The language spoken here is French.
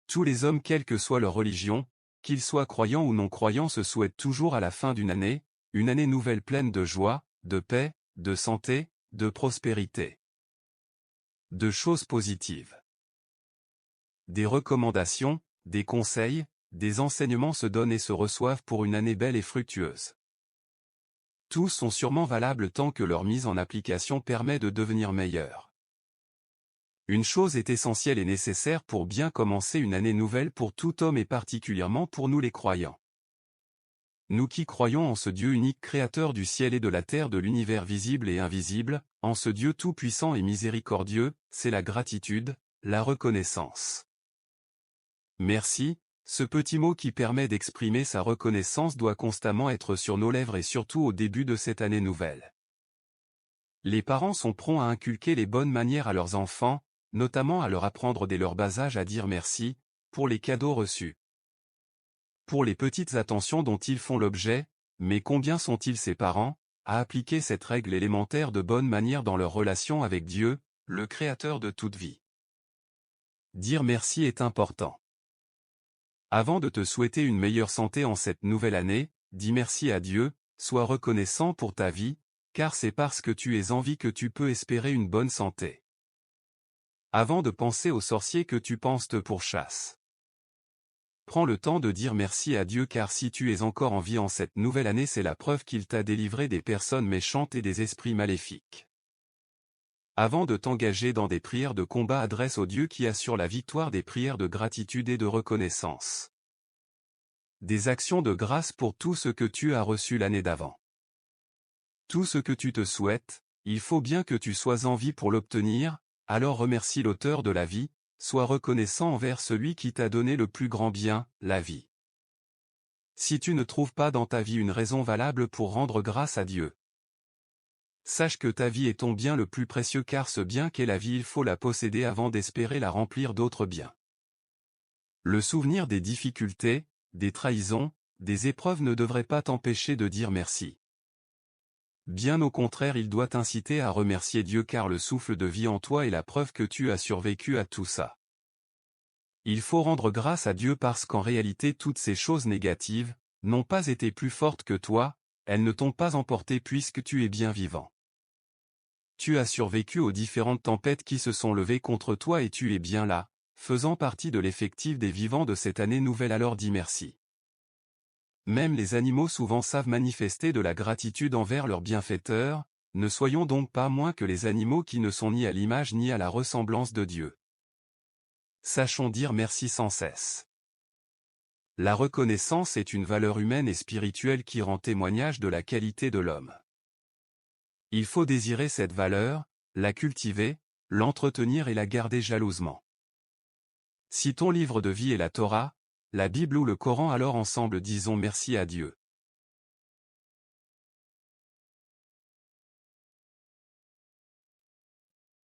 Tous les hommes, quelle que soit leur religion, qu'ils soient croyants ou non croyants, se souhaitent toujours à la fin d'une année, une année nouvelle pleine de joie, de paix, de santé, de prospérité. De choses positives. Des recommandations, des conseils, des enseignements se donnent et se reçoivent pour une année belle et fructueuse. Tous sont sûrement valables tant que leur mise en application permet de devenir meilleur. Une chose est essentielle et nécessaire pour bien commencer une année nouvelle pour tout homme et particulièrement pour nous les croyants. Nous qui croyons en ce Dieu unique créateur du ciel et de la terre, de l'univers visible et invisible, en ce Dieu tout-puissant et miséricordieux, c'est la gratitude, la reconnaissance. Merci, ce petit mot qui permet d'exprimer sa reconnaissance doit constamment être sur nos lèvres et surtout au début de cette année nouvelle. Les parents sont prompts à inculquer les bonnes manières à leurs enfants, notamment à leur apprendre dès leur bas âge à dire merci, pour les cadeaux reçus. Pour les petites attentions dont ils font l'objet, mais combien sont-ils ces parents, à appliquer cette règle élémentaire de bonne manière dans leur relation avec Dieu, le Créateur de toute vie. Dire merci est important. Avant de te souhaiter une meilleure santé en cette nouvelle année, dis merci à Dieu, sois reconnaissant pour ta vie, car c'est parce que tu es en vie que tu peux espérer une bonne santé. Avant de penser aux sorciers que tu penses te pourchassent. Prends le temps de dire merci à Dieu car si tu es encore en vie en cette nouvelle année, c'est la preuve qu'il t'a délivré des personnes méchantes et des esprits maléfiques. Avant de t'engager dans des prières de combat, adresse au Dieu qui assure la victoire des prières de gratitude et de reconnaissance. Des actions de grâce pour tout ce que tu as reçu l'année d'avant. Tout ce que tu te souhaites, il faut bien que tu sois en vie pour l'obtenir, alors remercie l'auteur de la vie, sois reconnaissant envers celui qui t'a donné le plus grand bien, la vie. Si tu ne trouves pas dans ta vie une raison valable pour rendre grâce à Dieu, sache que ta vie est ton bien le plus précieux car ce bien qu'est la vie il faut la posséder avant d'espérer la remplir d'autres biens. Le souvenir des difficultés, des trahisons, des épreuves ne devrait pas t'empêcher de dire merci. Bien au contraire, il doit t'inciter à remercier Dieu car le souffle de vie en toi est la preuve que tu as survécu à tout ça. Il faut rendre grâce à Dieu parce qu'en réalité toutes ces choses négatives n'ont pas été plus fortes que toi, elles ne t'ont pas emporté puisque tu es bien vivant. Tu as survécu aux différentes tempêtes qui se sont levées contre toi et tu es bien là, faisant partie de l'effectif des vivants de cette année nouvelle, alors dis merci. Même les animaux souvent savent manifester de la gratitude envers leur bienfaiteur, ne soyons donc pas moins que les animaux qui ne sont ni à l'image ni à la ressemblance de Dieu. Sachons dire merci sans cesse. La reconnaissance est une valeur humaine et spirituelle qui rend témoignage de la qualité de l'homme. Il faut désirer cette valeur, la cultiver, l'entretenir et la garder jalousement. Si ton livre de vie est la Torah, la Bible ou le Coran, alors ensemble disons merci à Dieu.